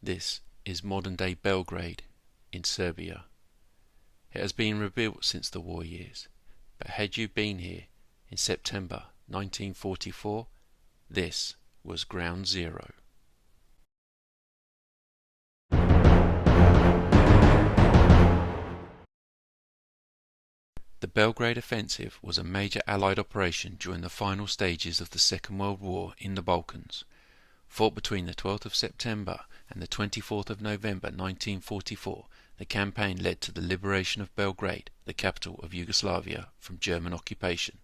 This is modern-day Belgrade in Serbia. It has been rebuilt since the war years, but had you been here in September 1944, this was ground zero. The Belgrade Offensive was a major Allied operation during the final stages of the Second World War in the Balkans. Fought between the 12th of September and the 24th of November 1944, the campaign led to the liberation of Belgrade, the capital of Yugoslavia, from German occupation.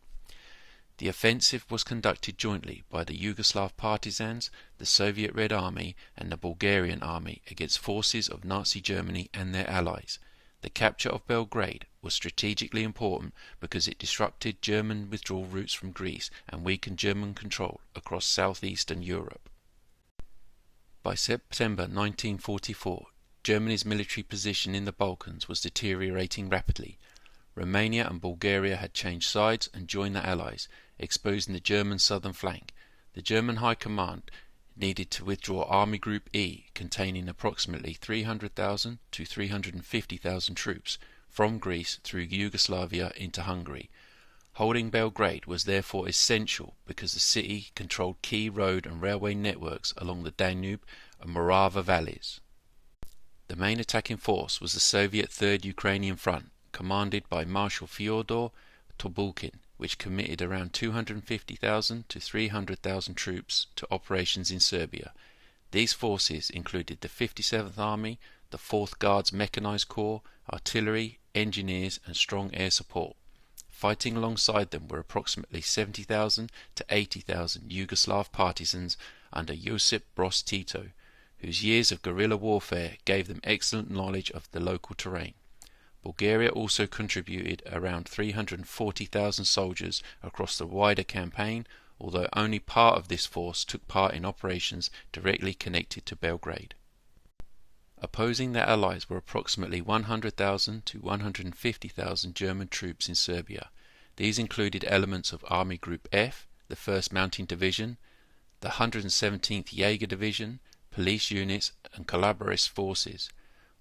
The offensive was conducted jointly by the Yugoslav Partisans, the Soviet Red Army and the Bulgarian Army against forces of Nazi Germany and their allies. The capture of Belgrade was strategically important because it disrupted German withdrawal routes from Greece and weakened German control across southeastern Europe. By September 1944, Germany's military position in the Balkans was deteriorating rapidly. Romania and Bulgaria had changed sides and joined the Allies, exposing the German southern flank. The German High Command needed to withdraw Army Group E, containing approximately 300,000 to 350,000 troops, from Greece through Yugoslavia into Hungary. Holding Belgrade was therefore essential because the city controlled key road and railway networks along the Danube and Morava valleys. The main attacking force was the Soviet Third Ukrainian Front, commanded by Marshal Fyodor Tobulkin, which committed around 250,000 to 300,000 troops to operations in Serbia. These forces included the 57th Army, the 4th Guards Mechanized Corps, artillery, engineers and strong air support. Fighting alongside them were approximately 70,000 to 80,000 Yugoslav Partisans under Josip Broz Tito, whose years of guerrilla warfare gave them excellent knowledge of the local terrain. Bulgaria also contributed around 340,000 soldiers across the wider campaign, although only part of this force took part in operations directly connected to Belgrade. Opposing their allies were approximately 100,000 to 150,000 German troops in Serbia. These included elements of Army Group F, the 1st Mountain Division, the 117th Jaeger Division, police units and collaborators forces.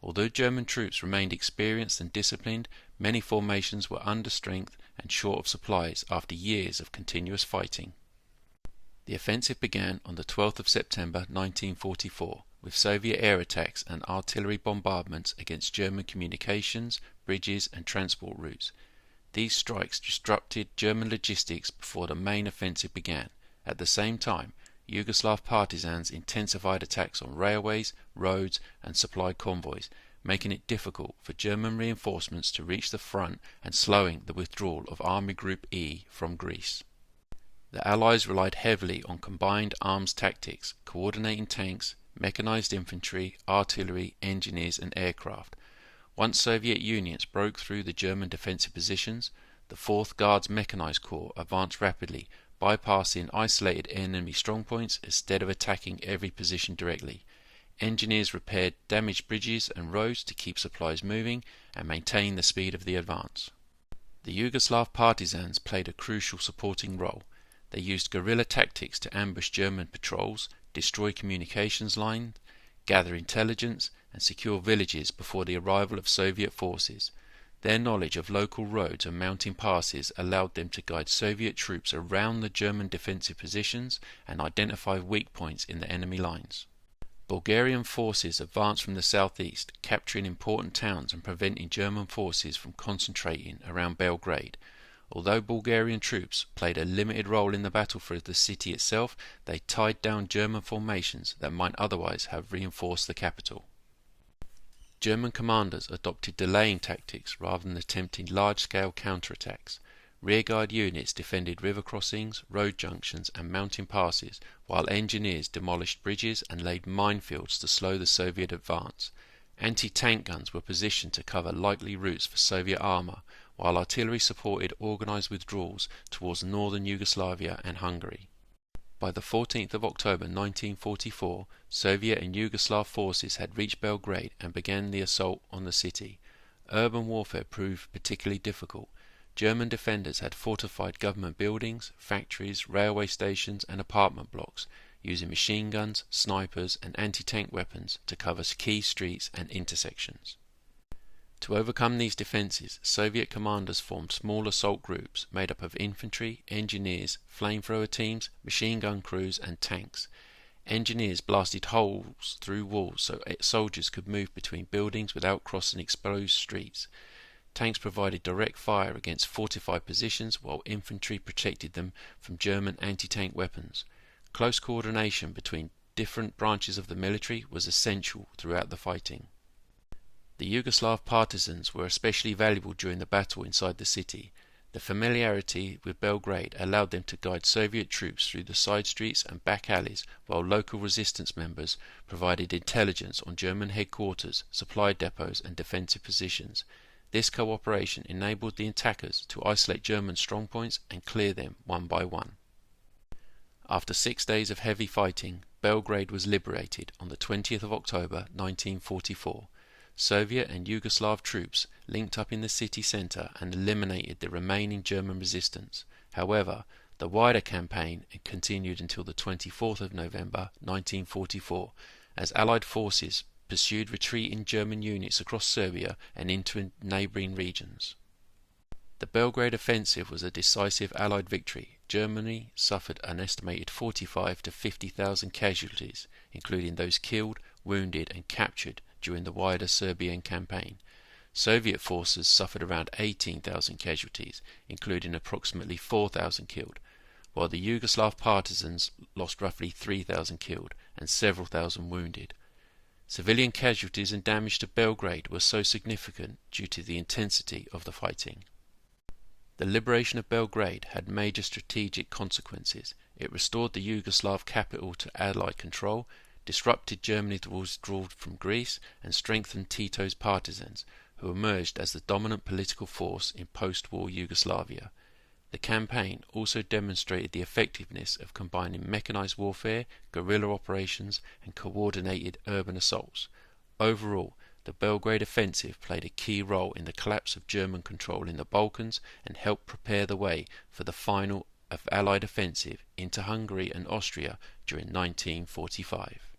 Although German troops remained experienced and disciplined, many formations were under strength and short of supplies after years of continuous fighting. The offensive began on the 12th of September 1944 with Soviet air attacks and artillery bombardments against German communications, bridges and transport routes. These strikes disrupted German logistics before the main offensive began. At the same time, Yugoslav Partisans intensified attacks on railways, roads and supply convoys, making it difficult for German reinforcements to reach the front and slowing the withdrawal of Army Group E from Greece. The Allies relied heavily on combined arms tactics, coordinating tanks, mechanized infantry, artillery, engineers and aircraft. Once Soviet units broke through the German defensive positions, the 4th Guards Mechanized Corps advanced rapidly, bypassing isolated enemy strongpoints instead of attacking every position directly. Engineers repaired damaged bridges and roads to keep supplies moving and maintain the speed of the advance. The Yugoslav Partisans played a crucial supporting role. They used guerrilla tactics to ambush German patrols, destroy communications lines, gather intelligence and secure villages before the arrival of Soviet forces. Their knowledge of local roads and mountain passes allowed them to guide Soviet troops around the German defensive positions and identify weak points in the enemy lines. Bulgarian forces advanced from the southeast, capturing important towns and preventing German forces from concentrating around Belgrade. Although Bulgarian troops played a limited role in the battle for the city itself, they tied down German formations that might otherwise have reinforced the capital. German commanders adopted delaying tactics rather than attempting large-scale counterattacks. Rearguard units defended river crossings, road junctions and mountain passes, while engineers demolished bridges and laid minefields to slow the Soviet advance. Anti-tank guns were positioned to cover likely routes for Soviet armour, while artillery supported organised withdrawals towards northern Yugoslavia and Hungary. By the 14th of October 1944, Soviet and Yugoslav forces had reached Belgrade and began the assault on the city. Urban warfare proved particularly difficult. German defenders had fortified government buildings, factories, railway stations and apartment blocks. using machine guns, snipers and anti-tank weapons to cover key streets and intersections. To overcome these defences, Soviet commanders formed small assault groups made up of infantry, engineers, flamethrower teams, machine gun crews and tanks. Engineers blasted holes through walls so soldiers could move between buildings without crossing exposed streets. Tanks provided direct fire against fortified positions while infantry protected them from German anti-tank weapons. Close coordination between different branches of the military was essential throughout the fighting. The Yugoslav Partisans were especially valuable during the battle inside the city. The familiarity with Belgrade allowed them to guide Soviet troops through the side streets and back alleys, while local resistance members provided intelligence on German headquarters, supply depots and defensive positions. This cooperation enabled the attackers to isolate German strongpoints and clear them one by one. After 6 days of heavy fighting, Belgrade was liberated on the 20th of October 1944. Soviet and Yugoslav troops linked up in the city centre and eliminated the remaining German resistance. However, the wider campaign continued until the 24th of November 1944, as Allied forces pursued retreating German units across Serbia and into neighbouring regions. The Belgrade Offensive was a decisive Allied victory. Germany suffered an estimated 45 to 50,000 casualties, including those killed, wounded and captured during the wider Serbian campaign. Soviet forces suffered around 18,000 casualties, including approximately 4,000 killed, while the Yugoslav Partisans lost roughly 3,000 killed and several thousand wounded. Civilian casualties and damage to Belgrade were so significant due to the intensity of the fighting. The liberation of Belgrade had major strategic consequences. It restored the Yugoslav capital to Allied control, disrupted Germany's withdrawal from Greece, and strengthened Tito's partisans, who emerged as the dominant political force in post-war Yugoslavia. The campaign also demonstrated the effectiveness of combining mechanized warfare, guerrilla operations, and coordinated urban assaults. Overall, the Belgrade Offensive played a key role in the collapse of German control in the Balkans and helped prepare the way for the final Allied offensive into Hungary and Austria during 1945.